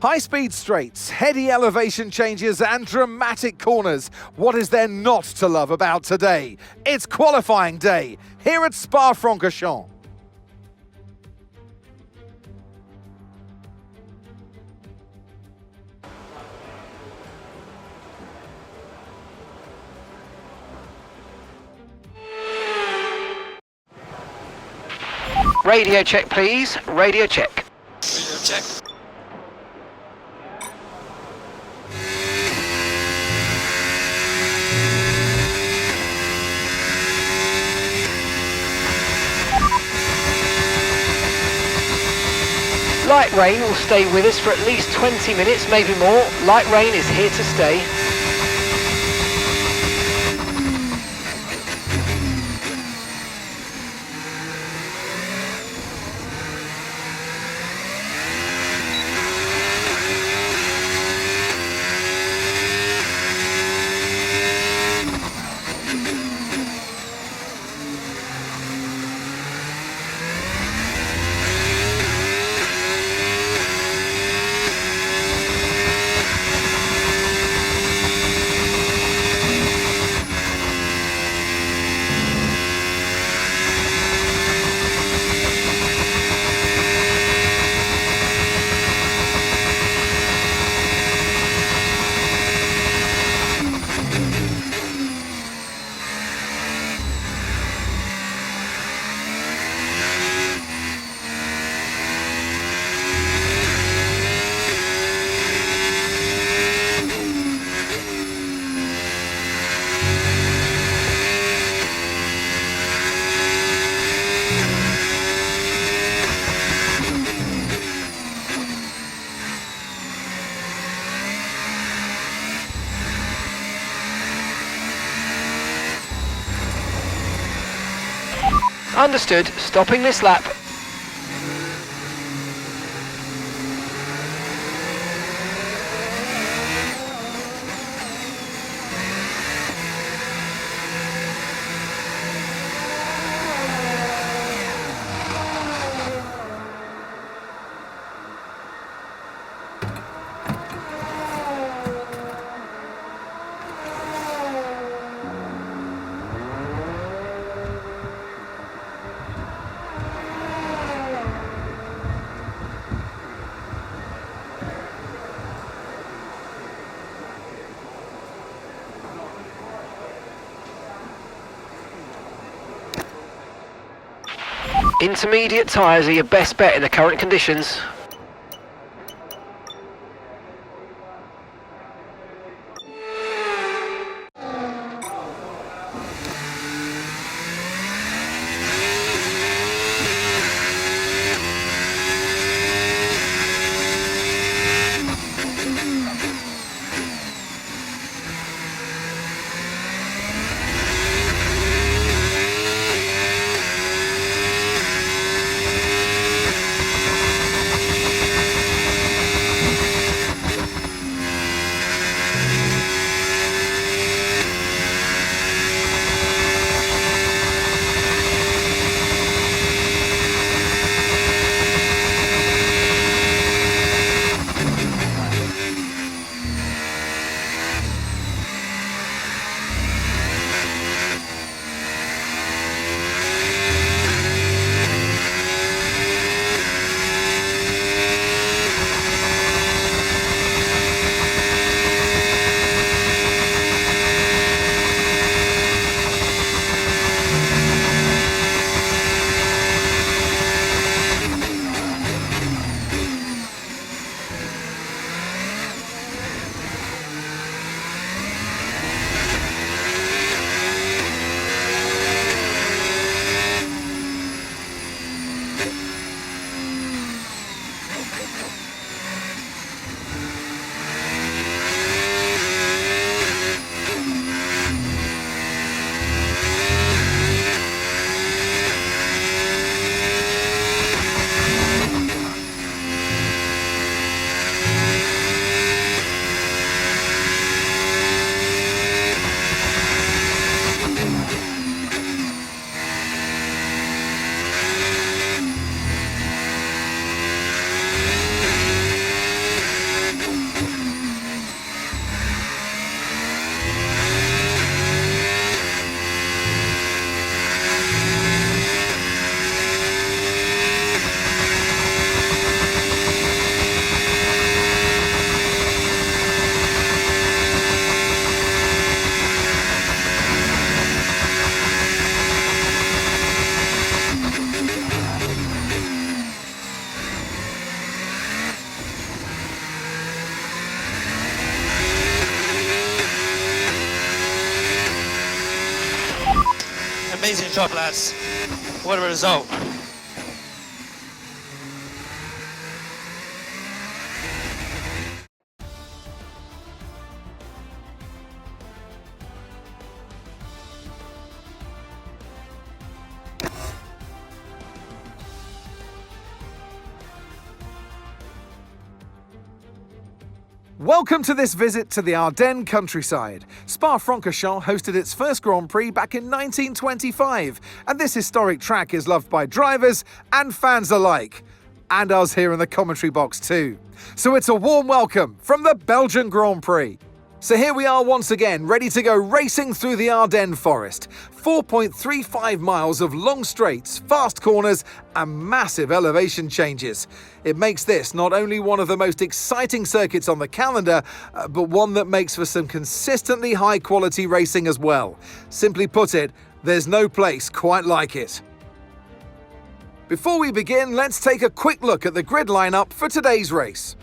High-speed straights, heady elevation changes and dramatic corners. What is there not to love about today? It's qualifying day here at Spa-Francorchamps. Radio check, please. Radio check. Radio check. Light rain will stay with us for at least 20 minutes, maybe more. Light rain is here to stay. Understood. Stopping this lap. Intermediate tyres are your best bet in the current conditions. job, lads. What a result. Welcome to this visit to the Ardennes countryside. Spa-Francorchamps hosted its first Grand Prix back in 1925, and this historic track is loved by drivers and fans alike. And us here in the commentary box too. So it's a warm welcome from the Belgian Grand Prix. So here we are once again, ready to go racing through the Ardennes forest. 4.35 miles of long straights, fast corners and massive elevation changes. It makes this not only one of the most exciting circuits on the calendar, but one that makes for some consistently high quality racing as well. Simply put it, there's no place quite like it. Before we begin, let's take a quick look at the grid lineup for today's race.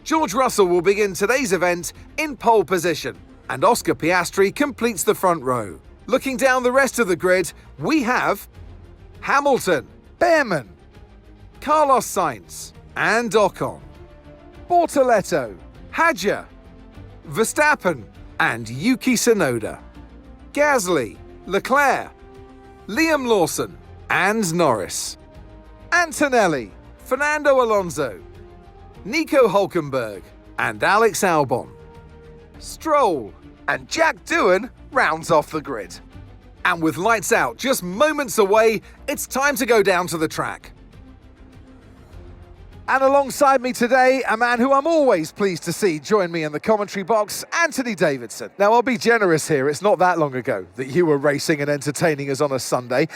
George Russell will begin today's event in pole position, and Oscar Piastri completes the front row. Looking down the rest of the grid, we have Hamilton, Behrman, Carlos Sainz and Ocon, Bortoleto, Hadjar, Verstappen and Yuki Tsunoda, Gasly, Leclerc, Liam Lawson and Norris, Antonelli, Fernando Alonso, Nico Hülkenberg and Alex Albon, Stroll and Jack Doohan rounds off the grid. And with lights out just moments away, it's time to go down to the track. And alongside me today, a man who I'm always pleased to see join me in the commentary box, Anthony Davidson. Now, I'll be generous here. It's not that long ago that you were racing and entertaining us on a Sunday.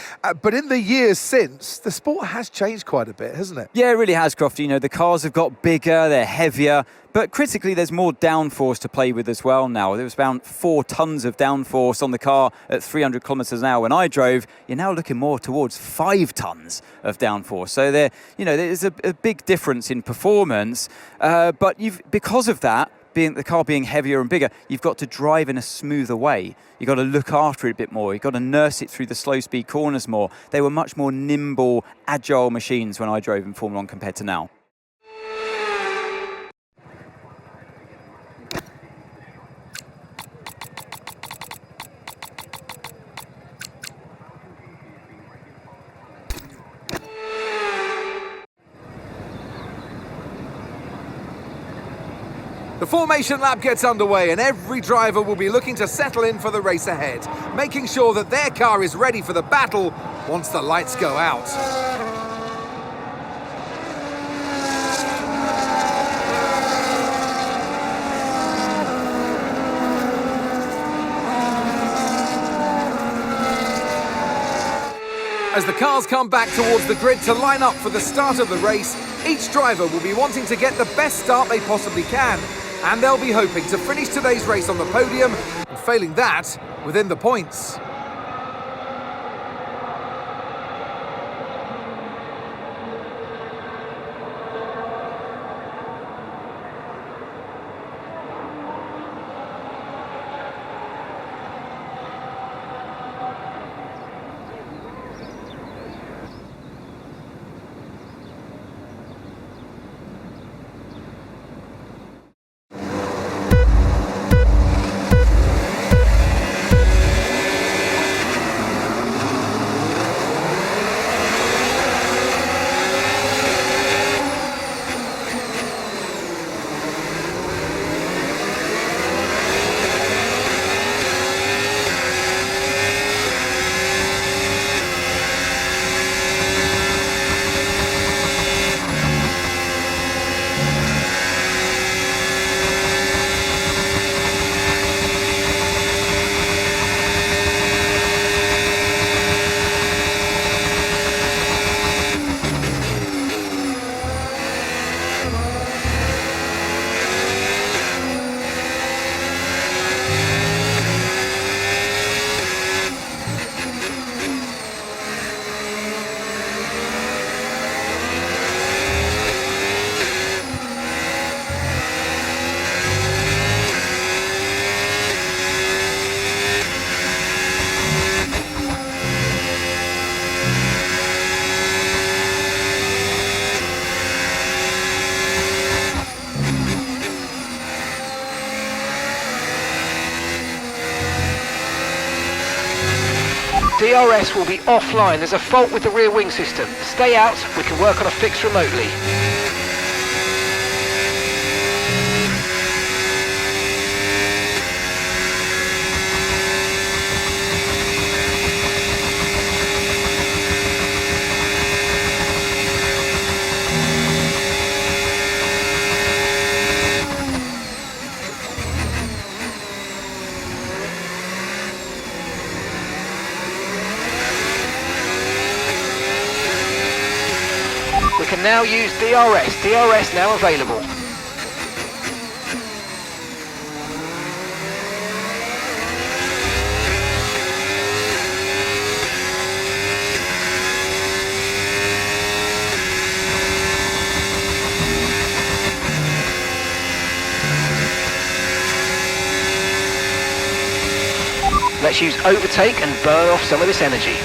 But in the years since, the sport has changed quite a bit, hasn't it? Yeah, it really has, Crofty. You know, the cars have got bigger, they're heavier, but critically, there's more downforce to play with as well now. There was around 4 tons of downforce on the car at 300 kilometres an hour when I drove. You're now looking more towards 5 tons of downforce. So there's a big difference in performance. But because of that, the car being heavier and bigger, you've got to drive in a smoother way. You've got to look after it a bit more. You've got to nurse it through the slow-speed corners more. They were much more nimble, agile machines when I drove in Formula 1 compared to now. The formation lap gets underway and every driver will be looking to settle in for the race ahead, making sure that their car is ready for the battle once the lights go out. As the cars come back towards the grid to line up for the start of the race, each driver will be wanting to get the best start they possibly can. And they'll be hoping to finish today's race on the podium, and failing that, within the points. DRS will be offline. There's a fault with the rear wing system. Stay out, we can work on a fix remotely. We can now use DRS. DRS now available. Let's use overtake and burn off some of this energy.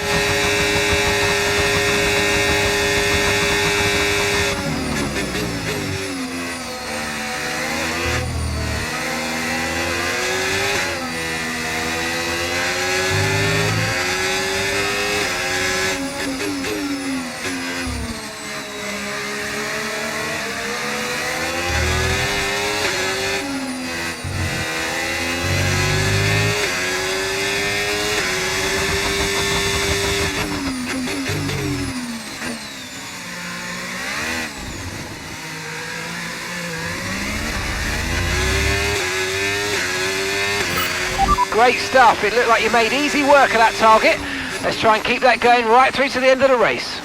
Great stuff. It looked like you made easy work of that target. Let's try and keep that going right through to the end of the race.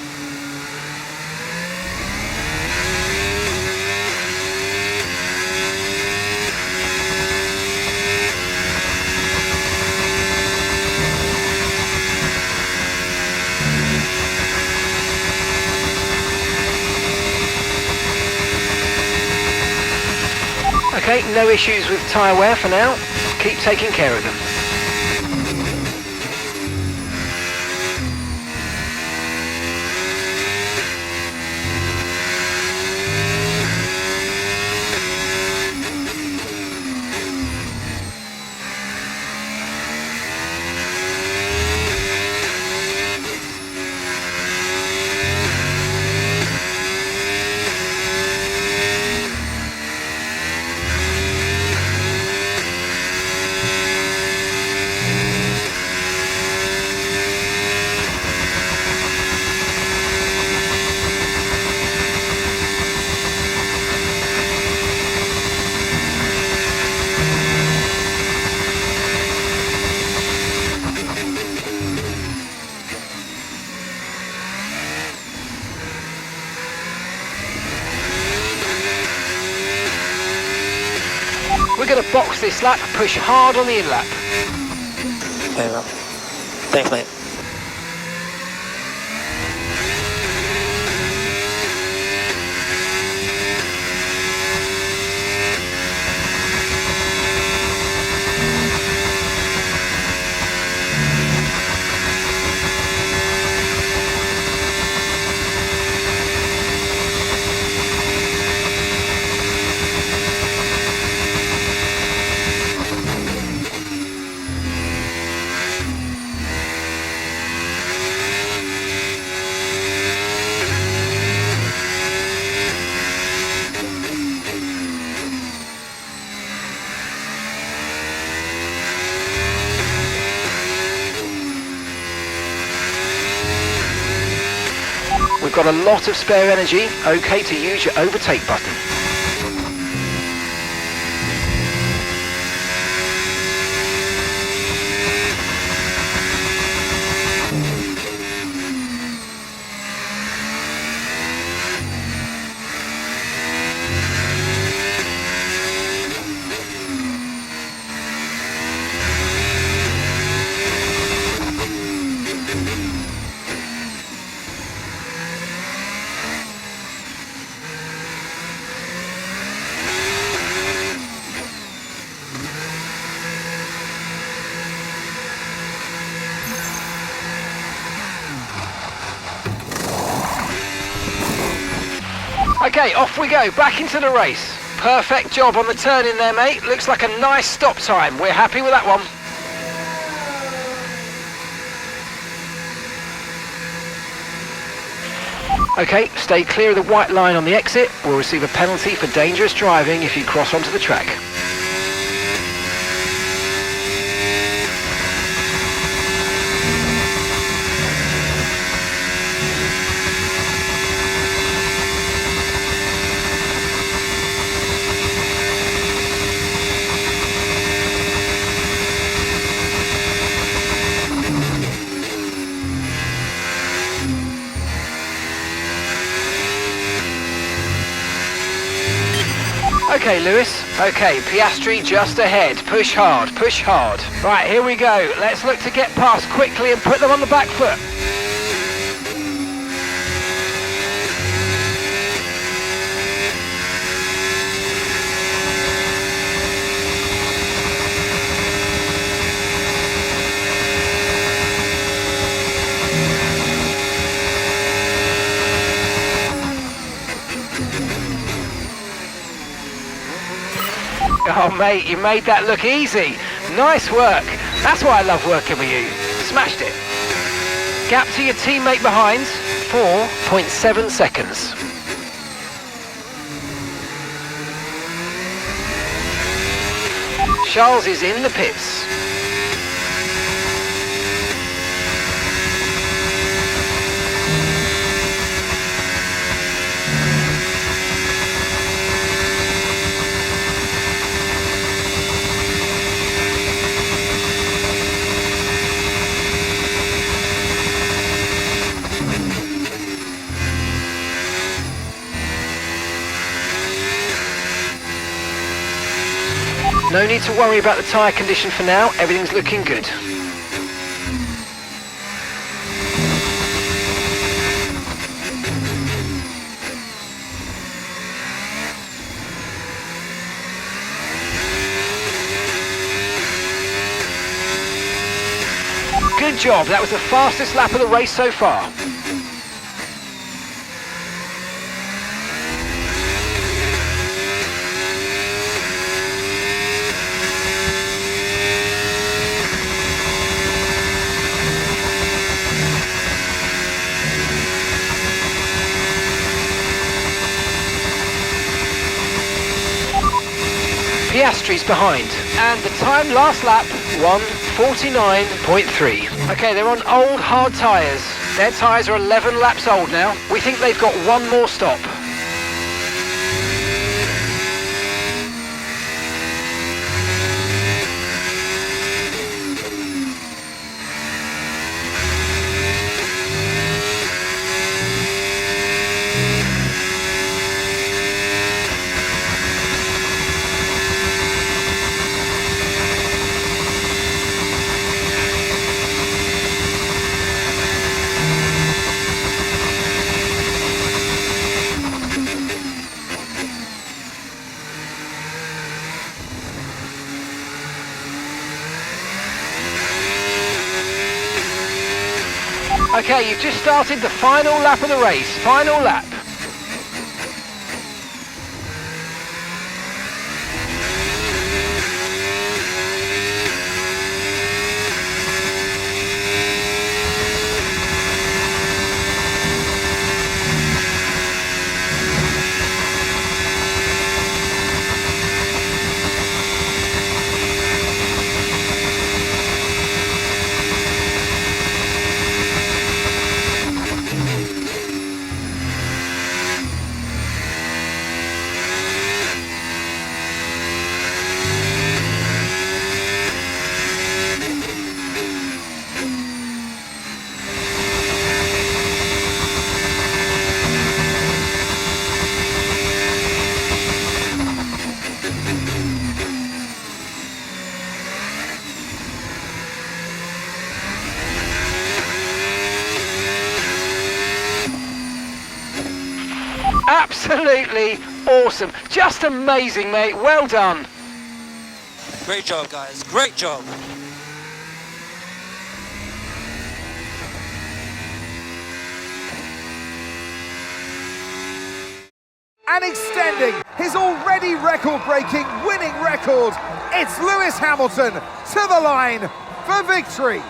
Okay, no issues with tyre wear for now. Keep taking care of them. We're going to box this lap, push hard on the in-lap. Very well. Thanks, mate. We've got a lot of spare energy, okay to use your overtake button. Okay, off we go, back into the race. Perfect job on the turn in there, mate. Looks like a nice stop time. We're happy with that one. Okay, stay clear of the white line on the exit. We'll receive a penalty for dangerous driving if you cross onto the track. Okay, Lewis. Okay, Piastri just ahead. Push hard, push hard. Right, here we go. Let's look to get past quickly and put them on the back foot. Oh mate, you made that look easy. Nice work. That's why I love working with you. Smashed it. Gap to your teammate behind, 4.7 seconds. Charles is in the pits. No need to worry about the tyre condition for now, everything's looking good. Good job, that was the fastest lap of the race so far. Piastri's behind, and the time last lap, 1:49.3. Okay, they're on old hard tyres. Their tyres are 11 laps old now. We think they've got one more stop. Okay, you've just started the final lap of the race. Final lap. Absolutely awesome. Just amazing, mate. Well done. Great job, guys. Great job. And extending his already record-breaking winning record, it's Lewis Hamilton to the line for victory.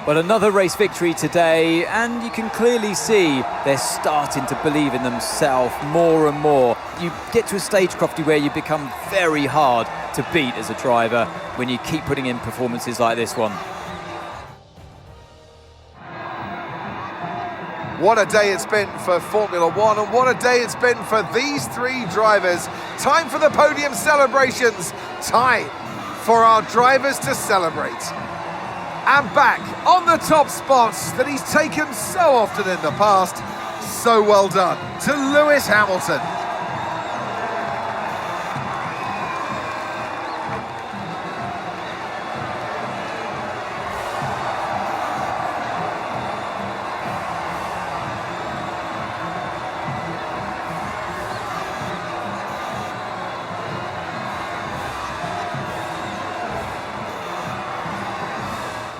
Well, Well, another race victory today, and you can clearly see they're starting to believe in themselves more and more. You get to a stage, Crofty, where you become very hard to beat as a driver when you keep putting in performances like this one. What a day it's been for Formula One, and what a day it's been for these three drivers. Time for the podium celebrations. Time for our drivers to celebrate. And back on the top spots that he's taken so often in the past. So well done to Lewis Hamilton.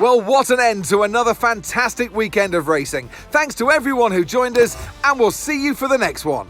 Well, what an end to another fantastic weekend of racing. Thanks to everyone who joined us, and we'll see you for the next one.